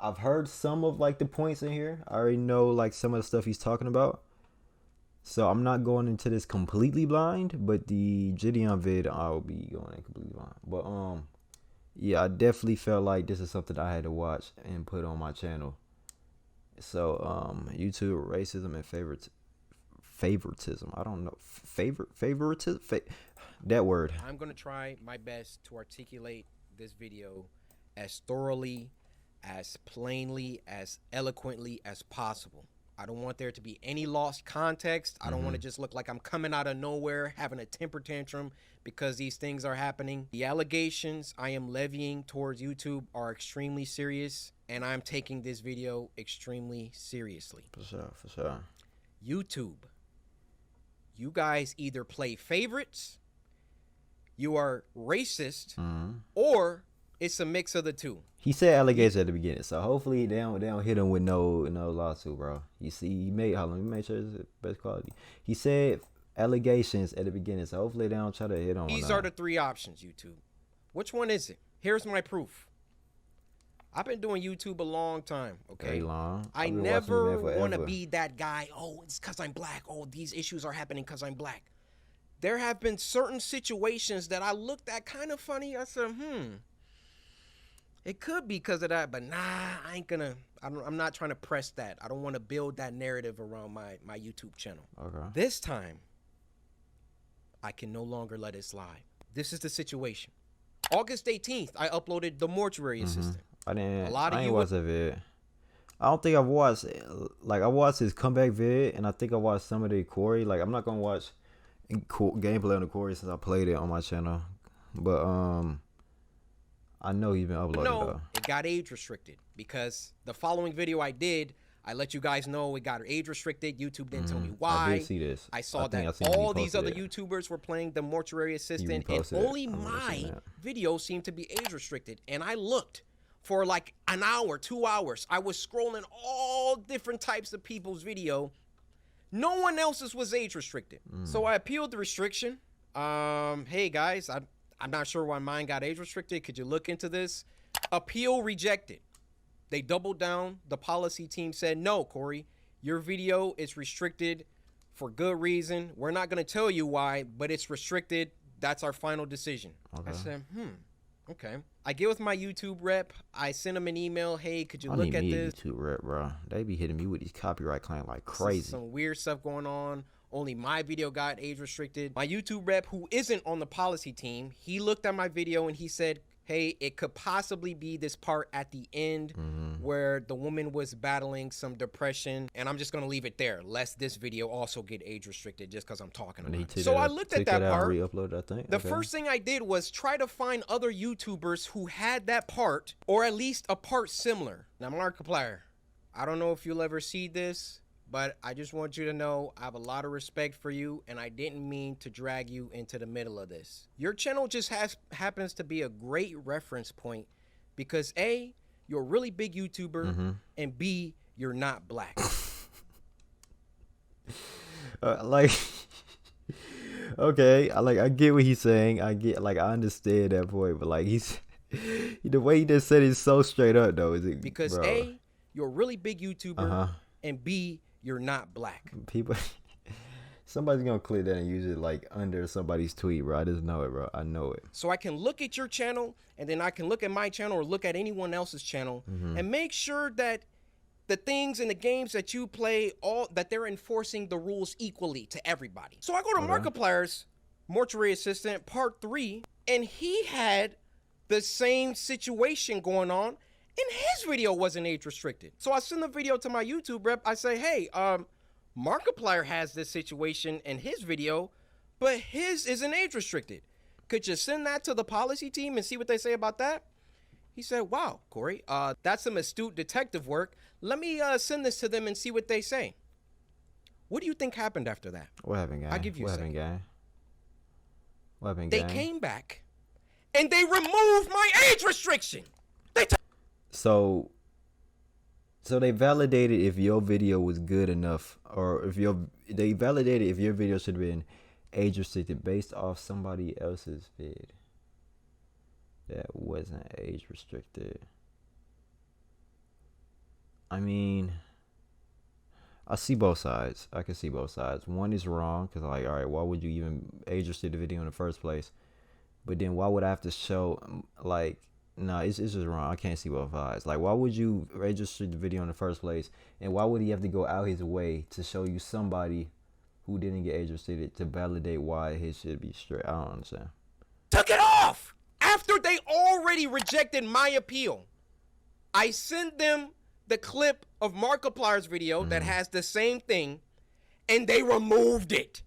I've heard some of like the points in here. I already know like some of the stuff he's talking about. So I'm not going into this completely blind, but the Gideon vid I'll be going in completely blind. But yeah, I definitely felt like this is something I had to watch and put on my channel. So YouTube racism and favoritism. I don't know. Favoritism? That word. I'm going to try my best to articulate this video as thoroughly, as plainly, as eloquently as possible. I don't want there to be any lost context. I don't want to just look like I'm coming out of nowhere, having a temper tantrum because these things are happening. The allegations I am levying towards YouTube are extremely serious, and I'm taking this video extremely seriously. For sure. YouTube, you guys either play favorites, you are racist, or it's a mix of the two. He said allegations at the beginning, so hopefully they don't hit him with no lawsuit, bro. You see, he made hold on, let me make sure it's the best quality. He said allegations at the beginning, so hopefully they don't try to hit on. These are the three options, YouTube. Which one is it? Here's my proof. I've been doing YouTube a long time, okay? Very long. I never want to be that guy, oh, it's because I'm black. Oh, these issues are happening because I'm black. There have been certain situations that I looked at kind of funny. I said, it could be because of that, but nah, I ain't gonna, I'm not trying to press that. I don't want to build that narrative around my YouTube channel. Okay. This time, I can no longer let it slide. This is the situation. August 18th, I uploaded The Mortuary Assistant. I didn't. A lot of I ain't you watched that vid. I don't think I've watched. Like I watched his comeback vid, and I think I watched some of the Corey. Like I'm not gonna watch gameplay on the Corey since I played it on my channel, but I know he's been uploading. No, it got age restricted because the following video I did, I let you guys know it got age restricted. YouTube didn't tell me why. I did see this. I saw that all these other YouTubers were playing The Mortuary Assistant, and only my video seemed to be age restricted. And I looked for like an hour, 2 hours. I was scrolling all different types of people's video. No one else's was age restricted. So I appealed the restriction. Hey guys, I'm not sure why mine got age restricted. Could you look into this? Appeal rejected. They doubled down. The policy team said, no, Corey, your video is restricted for good reason. We're not going to tell you why, but it's restricted. That's our final decision. Okay. I said, okay. I get with my YouTube rep. I send them an email. Hey, could you look at this? YouTube rep, bro. They be hitting me with these copyright claims like crazy. Some weird stuff going on. Only my video got age restricted. My YouTube rep, who isn't on the policy team, he looked at my video and he said, hey, it could possibly be this part at the end where the woman was battling some depression. And I'm just going to leave it there, lest this video also get age restricted just because I'm talking about it. So I looked at that part. Re-upload, I think. The first thing I did was try to find other YouTubers who had that part, or at least a part similar. Now, Markiplier, I don't know if you'll ever see this, but I just want you to know I have a lot of respect for you, and I didn't mean to drag you into the middle of this. Your channel just happens to be a great reference point because A, you're a really big YouTuber, and B, you're not black. Okay, I get what he's saying. I understand that point, but like the way he just said it so straight up though. Is it because bro. A, you're a really big YouTuber, and B, you're not black. People, somebody's gonna click that and use it like under somebody's tweet, bro. I just know it, bro. I know it. So I can look at your channel, and then I can look at my channel or look at anyone else's channel, and make sure that the things and the games that you play, that they're enforcing the rules equally to everybody. So I go to Markiplier's Mortuary Assistant Part 3, and he had the same situation going on. And his video wasn't age restricted. So I send the video to my YouTube rep. I say, hey, Markiplier has this situation in his video, but his isn't age restricted. Could you send that to the policy team and see what they say about that? He said, wow, Corey, that's some astute detective work. Let me send this to them and see what they say. What do you think happened after that? What happened, guy? I'll give you a second. What happened, guy? They came back, and they removed my age restriction. So they validated if your video was good enough, or they validated if your video should have been age restricted based off somebody else's vid that wasn't age restricted. I mean, I see both sides. I can see both sides. One is wrong because, like, all right, why would you even age restrict the video in the first place? But then why would I have to show, like, nah, it's just wrong. I can't see both sides. Like, why would you age restrict the video in the first place? And why would he have to go out his way to show you somebody who didn't get age restricted to validate why his should be straight? I don't understand. Took it off after they already rejected my appeal. I sent them the clip of Markiplier's video that has the same thing, and they removed it.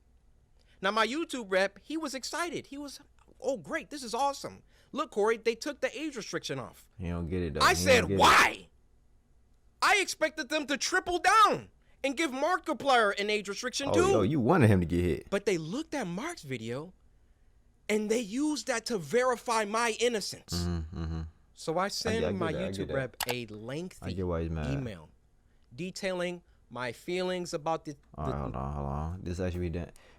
Now, my YouTube rep, he was excited. He was, oh, great, this is awesome. Look, Corey, they took the age restriction off. You don't get it, though. I said, why? I expected them to triple down and give Markiplier an age restriction too. Oh, you wanted him to get hit. But they looked at Mark's video, and they used that to verify my innocence. So I sent my YouTube rep a lengthy email detailing my feelings about the... All right, hold on. This actually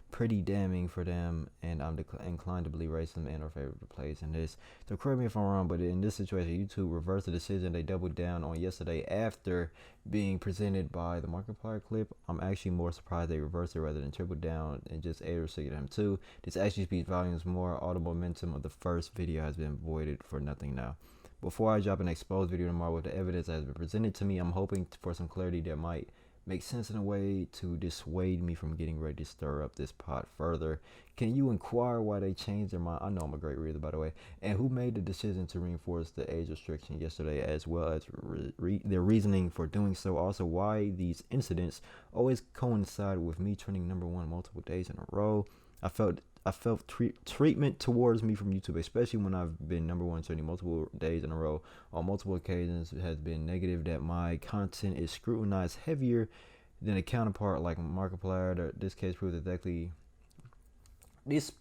pretty damning for them, and I'm inclined to believe racism and or favor the place in this. So correct me if I'm wrong, but in this situation, YouTube reversed the decision they doubled down on yesterday after being presented by the Markiplier clip. I'm actually more surprised they reversed it rather than triple down and just age restricted him too. This actually speaks volumes more. All the momentum of the first video has been voided for nothing now. Before I drop an exposed video tomorrow with the evidence that has been presented to me, I'm hoping for some clarity that might make sense in a way to dissuade me from getting ready to stir up this pot further. Can you inquire why they changed their mind? I know I'm a great reader, by the way. And who made the decision to reinforce the age restriction yesterday, as well as their reasoning for doing so? Also, why these incidents always coincide with me turning #1 multiple days in a row? I felt treatment towards me from YouTube, especially when I've been #1 turning multiple days in a row on multiple occasions, has been negative. That my content is scrutinized heavier than a counterpart like Markiplier. This case proves exactly this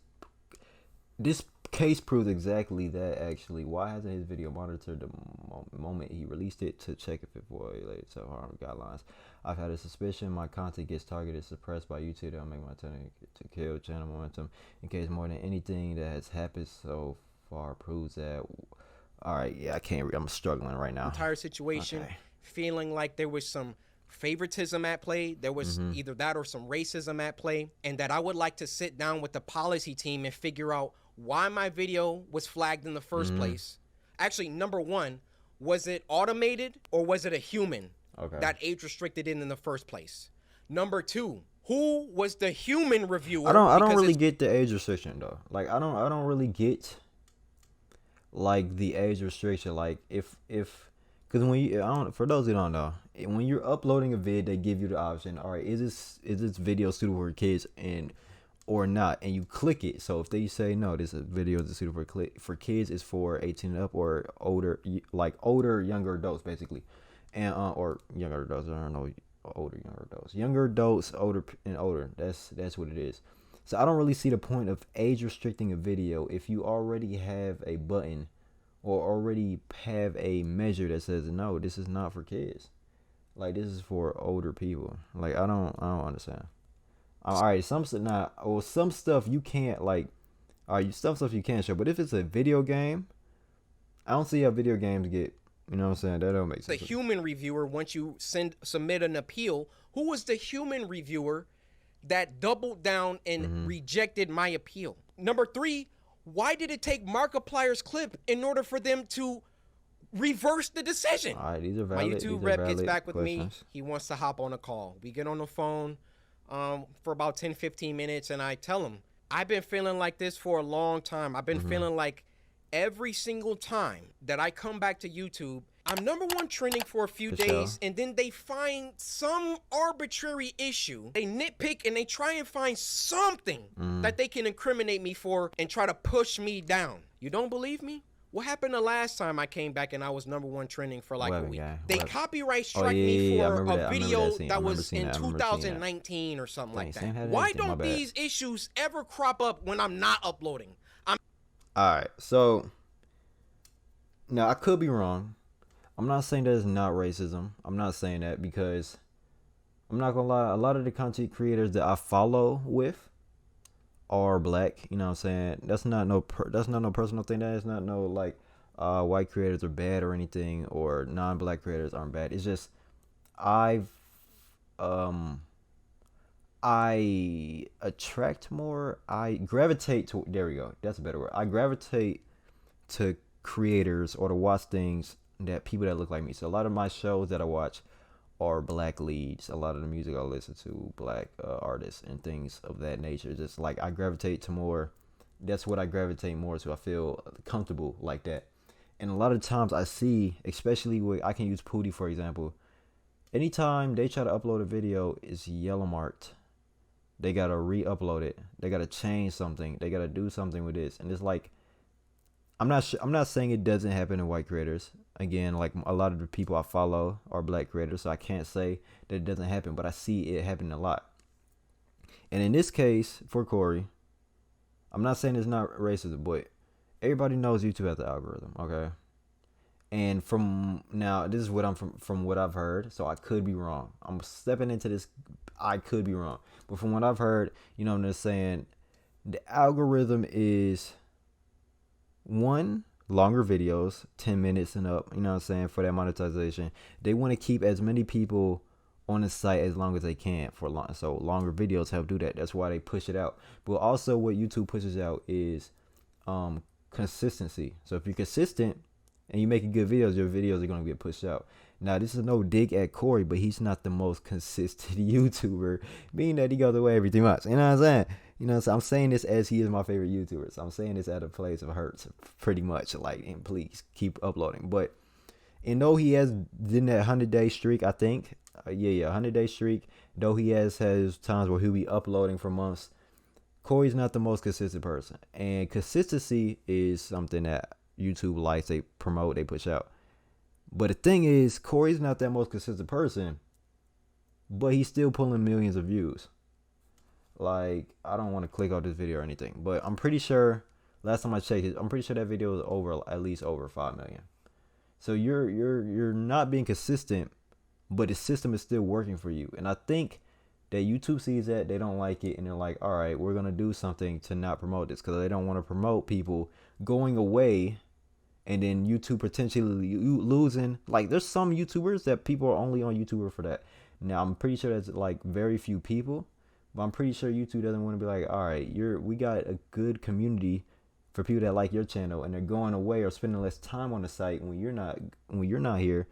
case proves exactly that. Actually, why hasn't his video monitored the moment he released it to check if it violated self-harm guidelines? I've had a suspicion my content gets targeted, suppressed by YouTube. That'll make my attempt to kill channel momentum. In case more than anything that has happened so far proves that. All right, yeah, I can't. I'm struggling right now. Entire situation, feeling like there was some favoritism at play. There was either that or some racism at play, and that I would like to sit down with the policy team and figure out why my video was flagged in the first place. Actually, #1, was it automated or was it a human that age restricted it in the first place? #2, who was the human reviewer? I don't really get the age restriction though. Like I don't really get like the age restriction. Like if because when you for those who don't know, when you're uploading a vid, they give you the option. All right, is this video suitable for kids or not, and you click it. So if they say no, this video is suitable for kids, is for 18 and up or older, like younger adults basically, and or younger adults. I don't know, younger adults, older and older. That's what it is. So I don't really see the point of age restricting a video if you already have a button or already have a measure that says no, this is not for kids. Like this is for older people. Like I don't understand. All right, some stuff you can't like. All right, stuff you can't show. But if it's a video game, I don't see how video games get. You know what I'm saying? That don't make sense. The human reviewer, once you submit an appeal, who was the human reviewer that doubled down and rejected my appeal? #3, why did it take Markiplier's clip in order for them to reverse the decision? All right, these are valid. My YouTube rep gets back with me. He wants to hop on a call. We get on the phone for about 10-15 minutes, and I tell him, I've been feeling like this for a long time. I've been feeling like every single time that I come back to YouTube, I'm #1 trending for a few days, and then they find some arbitrary issue. They nitpick and they try and find something that they can incriminate me for and try to push me down. You don't believe me? What happened the last time I came back and I was #1 trending for like a week? They copyright strike me for a video that was in 2019 or something like that. Why don't these issues ever crop up when I'm not uploading? All right, so now I could be wrong. I'm not saying that it's not racism. I'm not saying that because I'm not gonna lie. A lot of the content creators that I follow with are black. You know what I'm saying? That's not no personal thing. That is not no like white creators are bad or anything, or non-black creators aren't bad. It's just I've I attract more. I gravitate to. There we go. That's a better word. I gravitate to creators or to watch things that people that look like me. So a lot of my shows that I watch are black leads. A lot of the music I listen to, black artists and things of that nature. Just like I gravitate to more. That's what I gravitate more to. I feel comfortable like that. And a lot of times I see, especially with, I can use Pootie for example. Anytime they try to upload a video, it's yellow marked. They gotta re-upload it. They gotta change something. They gotta do something with this. And it's like, I'm not saying it doesn't happen in white creators. Again, like a lot of the people I follow are black creators, so I can't say that it doesn't happen, but I see it happening a lot. And in this case, for Corey, I'm not saying it's not racism, but everybody knows YouTube has the algorithm, okay? And from now, this is what I'm from what I've heard, so I could be wrong. I'm stepping into this, I could be wrong. But from what I've heard, I'm just saying the algorithm is one, longer videos, 10 minutes and up, you know what I'm saying, for that monetization. They want to keep as many people on the site as long as they can for long, so longer videos help do that. That's why they push it out. But also what YouTube pushes out is consistency. So if you're consistent and you're making good videos, your videos are going to get pushed out. Now, this is no dig at Corey, but he's not the most consistent YouTuber, meaning that he goes away every 3 months. You know what I'm saying? So I'm saying this as he is my favorite YouTuber. So I'm saying this at a place of hurts, pretty much. Like, and please keep uploading. But, though he has done that 100-day streak, I think. 100-day streak. Though he has times where he'll be uploading for months. Corey's not the most consistent person. And consistency is something that YouTube likes, they promote, they push out. But the thing is, Corey's not that most consistent person, but he's still pulling millions of views. Like, I don't want to click on this video or anything, but I'm pretty sure, last time I checked it, I'm pretty sure that video is at least over 5 million. So you're not being consistent, but the system is still working for you. And I think that YouTube sees that, they don't like it, and they're like, all right, we're going to do something to not promote this, because they don't want to promote people going away and then YouTube potentially losing. Like, there's some YouTubers that people are only on YouTuber for that. Now, I'm pretty sure that's like very few people, but I'm pretty sure YouTube doesn't want to be like, all right, we got a good community for people that like your channel, and they're going away or spending less time on the site when you're not here.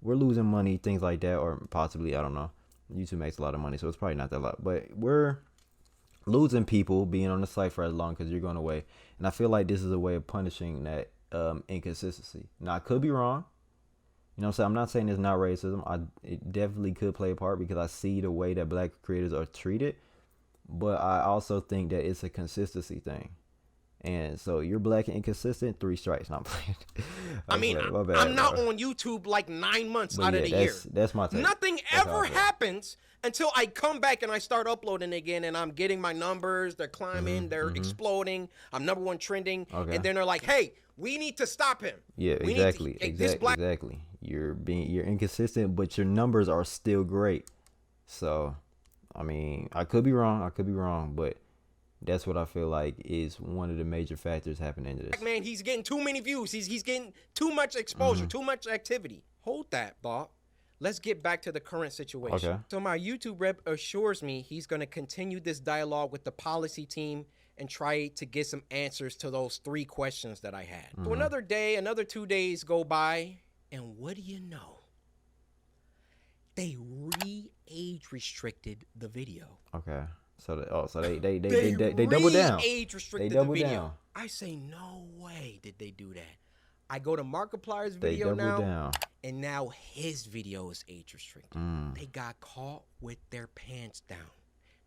We're losing money, things like that, or possibly, I don't know. YouTube makes a lot of money, so it's probably not that lot, but we're losing people being on the site for as long because you're going away. And I feel like this is a way of punishing that inconsistency. Now, I could be wrong. You know what I'm saying? I'm not saying it's not racism. It definitely could play a part because I see the way that black creators are treated. But I also think that it's a consistency thing. And so you're black and inconsistent, 3 strikes. Not playing. I'm not on YouTube like 9 months out of the year. That's my take. Nothing ever happens until I come back and I start uploading again, and I'm getting my numbers. They're climbing. They're exploding. I'm #1 trending. Okay. And then they're like, hey, we need to stop him. Yeah, exactly. Exactly. You're inconsistent, but your numbers are still great. So, I mean, I could be wrong, but that's what I feel like is one of the major factors happening to this. Man, he's getting too many views. He's getting too much exposure, too much activity. Hold that, Bob. Let's get back to the current situation. Okay. So my YouTube rep assures me he's going to continue this dialogue with the policy team and try to get some answers to those 3 questions that I had. So another day, another 2 days go by, and what do you know? They age restricted the video. Okay. So they double down. Age restricted the video. Down. I say, no way did they do that. I go to Markiplier's video now, and now his video is age restricted. They got caught with their pants down.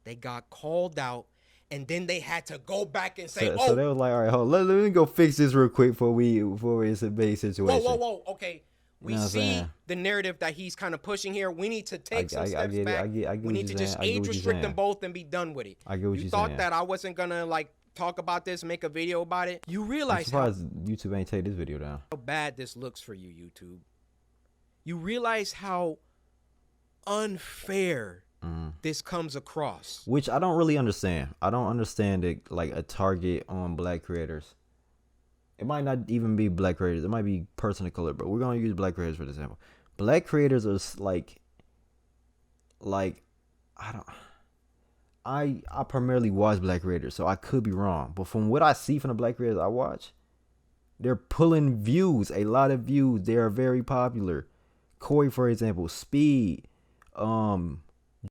They got called out, and then they had to go back and say, so they was like, all right, hold on, let me go fix this real quick before it's a big situation. Whoa, okay. We see the narrative that he's kind of pushing here. We need to take some steps back. We need to just age restrict them both and be done with it. I get what you're saying. You thought that I wasn't going to like talk about this, make a video about it? You realize I'm surprised YouTube ain't take this video down. How bad this looks for you, YouTube. You realize how unfair this comes across. Which I don't really understand. I don't understand it like a target on black creators. It might not even be black creators. It might be person of color, but we're going to use black creators for example. Black creators are like, like, I don't. I primarily watch black creators, so I could be wrong. But from what I see from the black creators I watch, they're pulling views, a lot of views. They are very popular. Corey, for example, Speed,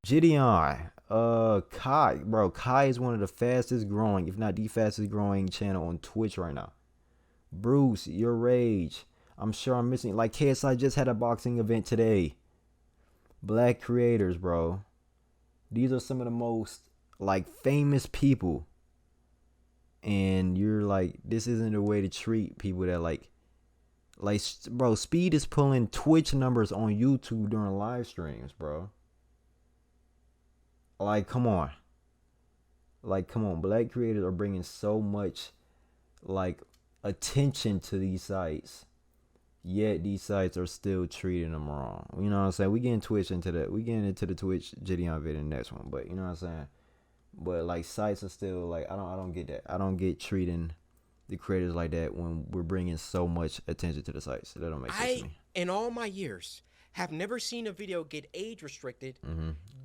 Gideon, Kai, bro. Kai is one of the fastest growing, if not the fastest growing channel on Twitch right now. Bruce, Your Rage. I'm sure I'm missing, like, KSI just had a boxing event today. Black creators, bro. These are some of the most, like, famous people. And you're like, this isn't a way to treat people that, like, bro, Speed is pulling Twitch numbers on YouTube during live streams, bro. Like, come on. Like, come on. Black creators are bringing so much, like, attention to these sites. Yet these sites are still treating them wrong. You know what I'm saying? We getting Twitch into that. We getting into the Twitch Gideon video in the next one. But you know what I'm saying? But like, sites are still like, I don't get that. I don't get treating the creators like that when we're bringing so much attention to the sites. That don't make sense to me. In all my years, have never seen a video get age restricted,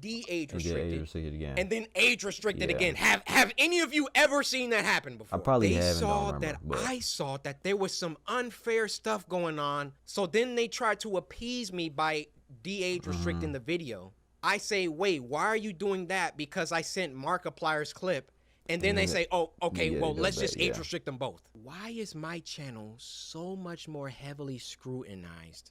de-age restricted, again, and then age restricted again. Have any of you ever seen that happen before? I probably haven't. I saw that there was some unfair stuff going on, so then they tried to appease me by de-age restricting the video. I say, wait, why are you doing that? Because I sent Markiplier's clip. And then they say, oh, okay, well, let's just age restrict them both. Why is my channel so much more heavily scrutinized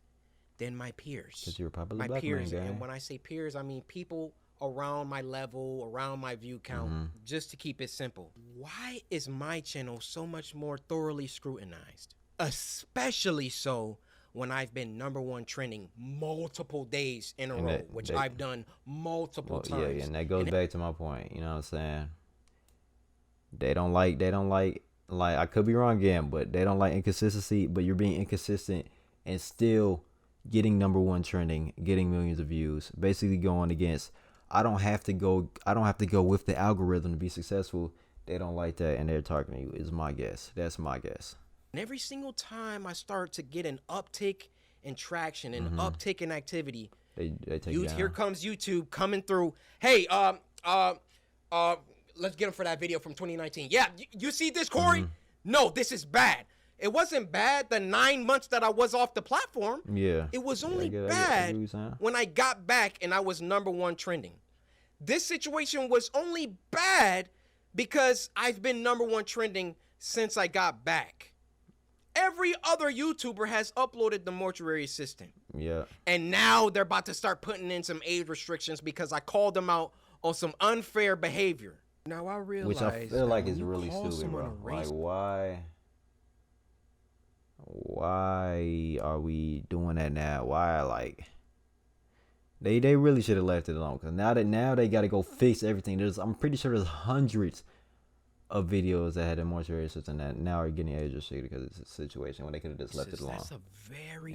than my peers? Because you're probably my black peers, man guy. And when I say peers, I mean people around my level, around my view count, just to keep it simple. Why is my channel so much more thoroughly scrutinized? Especially so when I've been #1 trending multiple days in a row, which I've done multiple times. Yeah, and that goes back to my point. You know what I'm saying? They don't like, I could be wrong again, but they don't like inconsistency, but you're being inconsistent and still getting #1 trending, getting millions of views, basically going against, I don't have to go with the algorithm to be successful. They don't like that, and they're targeting you, is my guess. That's my guess. And every single time I start to get an uptick in traction, an uptick in activity, they take you down. Here comes YouTube coming through. Hey, let's get him for that video from 2019. Yeah, you see this, Corey? No, this is bad. It wasn't bad the 9 months that I was off the platform. Yeah. It was only bad when I got back and I was #1 trending. This situation was only bad because I've been #1 trending since I got back. Every other YouTuber has uploaded the Mortuary Assistant. Yeah. And now they're about to start putting in some age restrictions because I called them out on some unfair behavior. Now I realize, which I feel like is really stupid, bro. Like, why are we doing that now? Why, like, they really should have left it alone, because now they got to go fix everything. I'm pretty sure there's hundreds of videos that had a mortuary system that now are getting age restricted because it's a situation when they could have just left it alone. That's a very,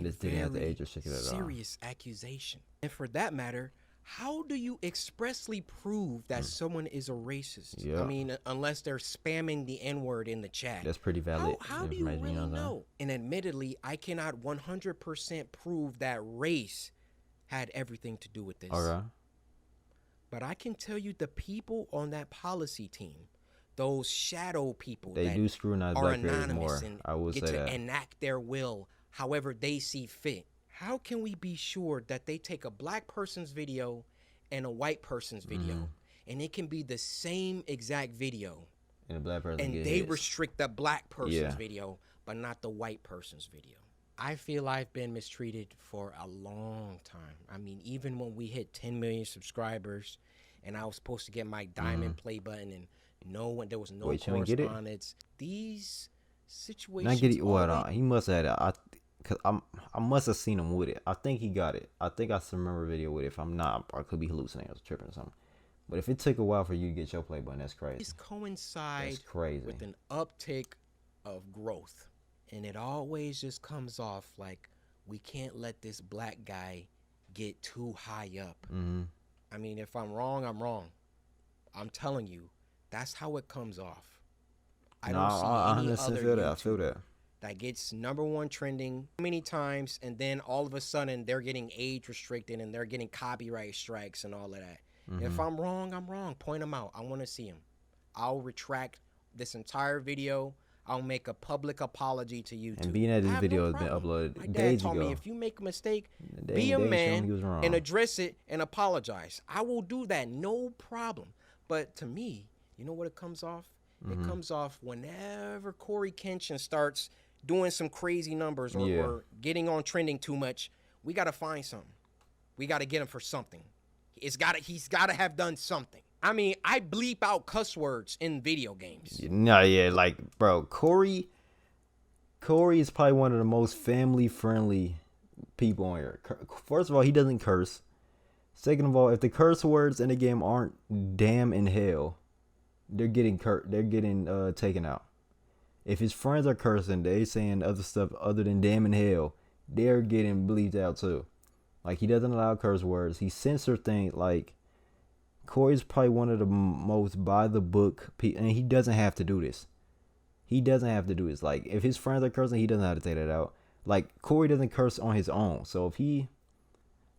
serious accusation. And for that matter, how do you expressly prove that someone is a racist? Yeah. I mean, unless they're spamming the N-word in the chat. That's pretty valid. How do you really know? And admittedly, I cannot 100% prove that race had everything to do with this. Okay. But I can tell you the people on that policy team, those shadow people, they do scrutinize black creators more. I will say that. Get to enact their will however they see fit. How can we be sure that they take a black person's video and a white person's video, and it can be the same exact video, and a black person, and they restrict the black person's video, but not the white person's video? I feel I've been mistreated for a long time. I mean, even when we hit 10 million subscribers, and I was supposed to get my diamond play button, and there was no correspondence. These situations. He must have had it. Cause I must have seen him with it. I think he got it. I think I remember a video with it. If I'm not, I could be hallucinating. I was tripping or something. But if it took a while for you to get your play button, that's crazy. This coincides with an uptick of growth, and it always just comes off like we can't let this black guy get too high up. I mean, if I'm wrong, I'm wrong. I'm telling you, that's how it comes off. I don't see any other I feel that. that gets #1 trending many times, and then all of a sudden they're getting age restricted and they're getting copyright strikes and all of that. If I'm wrong, I'm wrong. Point them out. I want to see them. I'll retract this entire video. I'll make a public apology to YouTube. And being that this video has been uploaded My dad days taught ago, me, if you make a mistake, be a man and address it and apologize. I will do that, no problem. But to me, you know what it comes off? It comes off whenever CoryxKenshin starts doing some crazy numbers or getting on trending too much. We got to find something. We got to get him for something. He's got to have done something. I mean, I bleep out cuss words in video games. No, yeah, like, bro, Corey is probably one of the most family-friendly people on here. First of all, he doesn't curse. Second of all, if the curse words in the game aren't damn and hell, they're getting taken out. If his friends are cursing, they saying other stuff other than damn and hell, they're getting bleeped out too. Like, he doesn't allow curse words. He censors things. Like, Corey's probably one of the most by the book people, and he doesn't have to do this. He doesn't have to do this. Like, if his friends are cursing, he doesn't have to take that out. Like, Corey doesn't curse on his own. So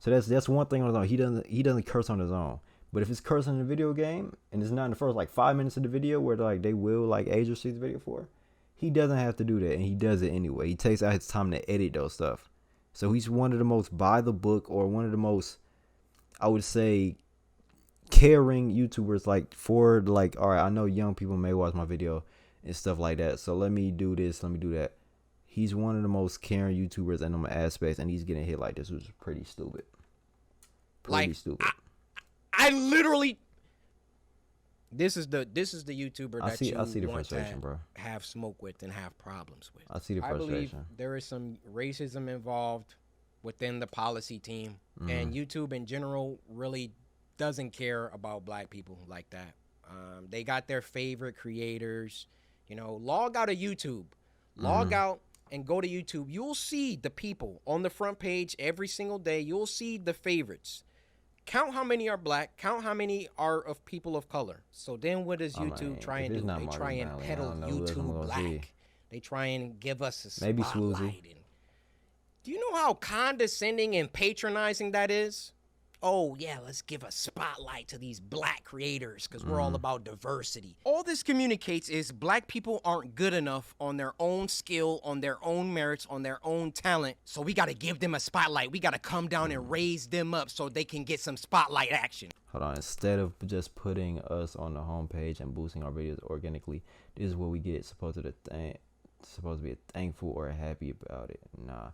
that's one thing on his own. He doesn't curse on his own. But if it's cursing in a video game and it's not in the first like 5 minutes of the video where like they will like age restrict the video for, he doesn't have to do that, and he does it anyway. He takes out his time to edit those stuff. So he's one of the most by the book, or one of the most, I would say, caring YouTubers. Like, for like, all right, I know young people may watch my video and stuff like that, so let me do this, let me do that. He's one of the most caring YouTubers in them aspects, and he's getting hit like this, which is pretty stupid. Pretty stupid. I literally, this is the YouTuber that you the want frustration, to bro. have smoke with and have problems with. I see the frustration. I believe there is some racism involved within the policy team, and YouTube in general really doesn't care about black people like that. They got their favorite creators. You know, log out of YouTube. Log out and go to YouTube. You'll see the people on the front page every single day. You'll see the favorites. Count how many are black. Count how many are of people of color. So then what does YouTube try and do? They try and peddle YouTube black. They try and give us a spotlight. Maybe Swoozy. Do you know how condescending and patronizing that is? Oh, yeah, let's give a spotlight to these black creators because we're all about diversity. All this communicates is black people aren't good enough on their own skill, on their own merits, on their own talent. So we got to give them a spotlight. We got to come down and raise them up so they can get some spotlight action. Hold on. Instead of just putting us on the homepage and boosting our videos organically, this is what we get. Supposed to be thankful or happy about it. Nah.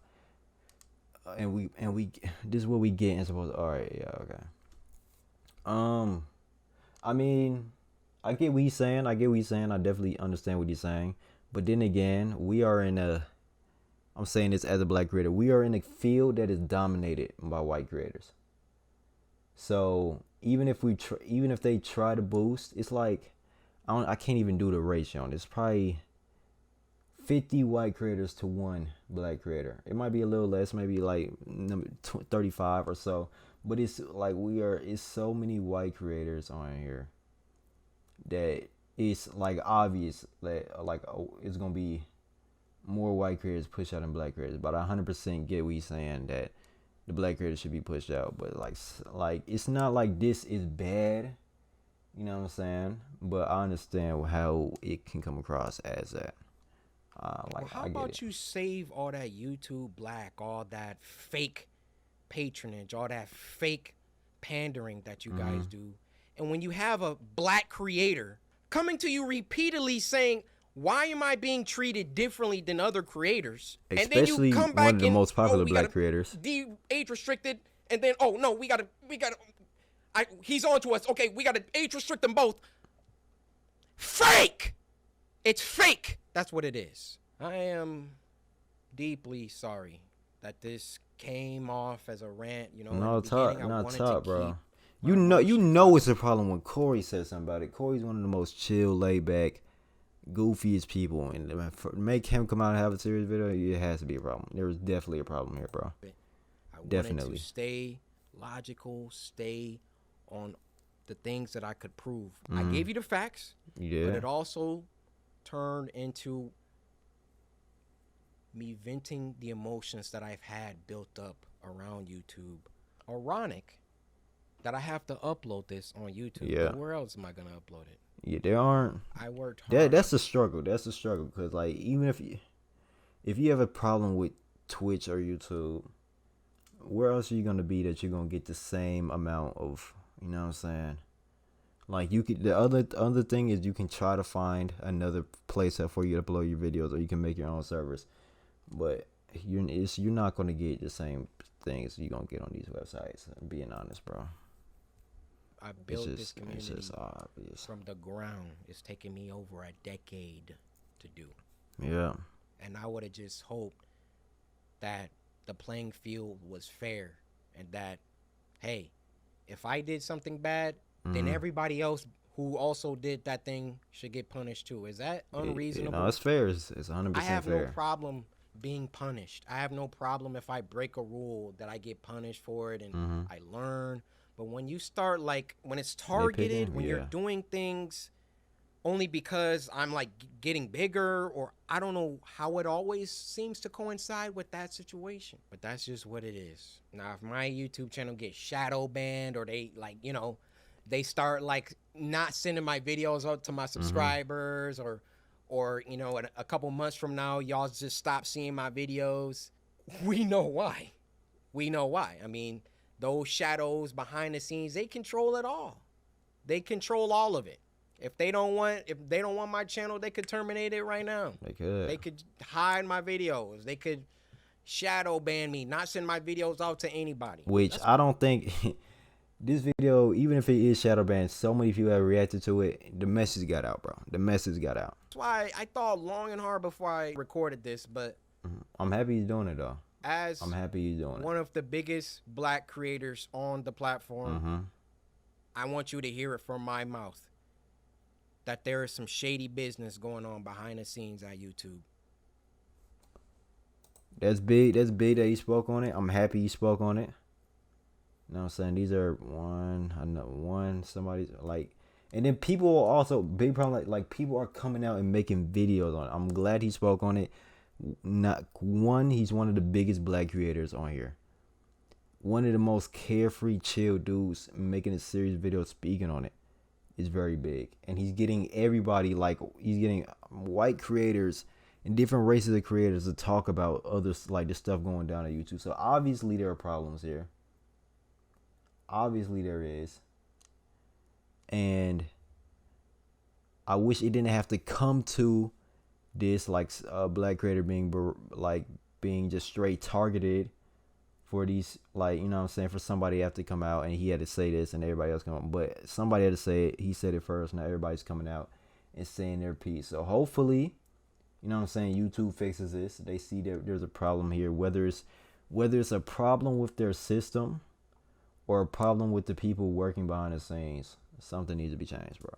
And we this is what we get and supposed. All right, yeah, okay. I mean, I get what he's saying. I definitely understand what he's saying. But then again, I'm saying this as a black creator. We are in a field that is dominated by white creators. So even if they try to boost, it's like I can't even do the ratio on this. It's probably 50 white creators to 1 black creator. It might be a little less, maybe like 35 or so. But it's like it's so many white creators on here that it's like obvious that it's gonna be more white creators pushed out than black creators. But I 100% get what he's saying, that the black creators should be pushed out. But like it's not like this is bad, you know what I'm saying? But I understand how it can come across as that. How about you save all that YouTube black, all that fake patronage, all that fake pandering that you guys do, and when you have a black creator coming to you repeatedly saying, why am I being treated differently than other creators? Especially and then you come back one of the most popular black creators. Age restricted, and then he's on to us. Okay, we gotta age restrict them both. Fake! It's fake! That's what it is. I am deeply sorry that this came off as a rant. You know, bro. You know it's a problem when Corey says something about it. Corey's one of the most chill, laid back, goofiest people, and make him come out and have a serious video, it has to be a problem. There was definitely a problem here, bro. Wanted to stay logical, stay on the things that I could prove. I gave you the facts, but it also turned into me venting the emotions that I've had built up around YouTube. Ironic that I have to upload this on YouTube. Yeah. But where else am I gonna upload it? Yeah, there aren't. I worked hard. That's a struggle. That's a struggle because like even if you have a problem with Twitch or YouTube, where else are you gonna be that you're gonna get the same amount of, you know what I'm saying? Like you could, the other thing is you can try to find another place for you to upload your videos, or you can make your own servers, but you're not gonna get the same things you're gonna get on these websites. I'm being honest, bro. I built this community it's just obvious. from the ground. It's taken me over a decade to do. Yeah. And I would have just hoped that the playing field was fair, and that, hey, if I did something bad, then everybody else who also did that thing should get punished too. Is that unreasonable? No, it's fair. It's 100% fair. I have no problem being punished. I have no problem if I break a rule that I get punished for it and I learn. But when you start, like, when it's targeted, when you're doing things only because I'm like getting bigger, or I don't know how it always seems to coincide with that situation. But that's just what it is. Now, if my YouTube channel gets shadow banned, or they, like, you know, they start like not sending my videos out to my subscribers, or you know, a couple months from now, y'all just stop seeing my videos, we know why. We know why. I mean, those shadows behind the scenes, they control it all. They control all of it. If they don't want my channel, they could terminate it right now. They could hide my videos. They could shadow ban me, not send my videos out to anybody. Which I don't think this video, even if it is shadow banned, so many people have reacted to it. The message got out, bro. The message got out. That's why I thought long and hard before I recorded this, but I'm happy he's doing it though. I'm happy he's doing it. One of the biggest black creators on the platform, I want you to hear it from my mouth that there is some shady business going on behind the scenes at YouTube. That's big. That's big that he spoke on it. I'm happy he spoke on it. You know what I'm saying? These are somebody's like, and then people are also big problem. Like people are coming out and making videos on it. I'm glad he spoke on it. He's one of the biggest black creators on here. One of the most carefree, chill dudes making a serious video speaking on it. Is very big, and he's getting everybody, like he's getting white creators and different races of creators to talk about others, like the stuff going down at YouTube. So obviously there are problems here. Obviously there is, and I wish it didn't have to come to this, like a black creator being just straight targeted for these, like, you know what I'm saying, for somebody to have to come out and he had to say this and everybody else come out, but somebody had to say it. He said it first. Now everybody's coming out and saying their piece. So hopefully, you know what I'm saying, YouTube fixes this. They see that there's a problem here, whether it's a problem with their system or a problem with the people working behind the scenes. Something needs to be changed, bro.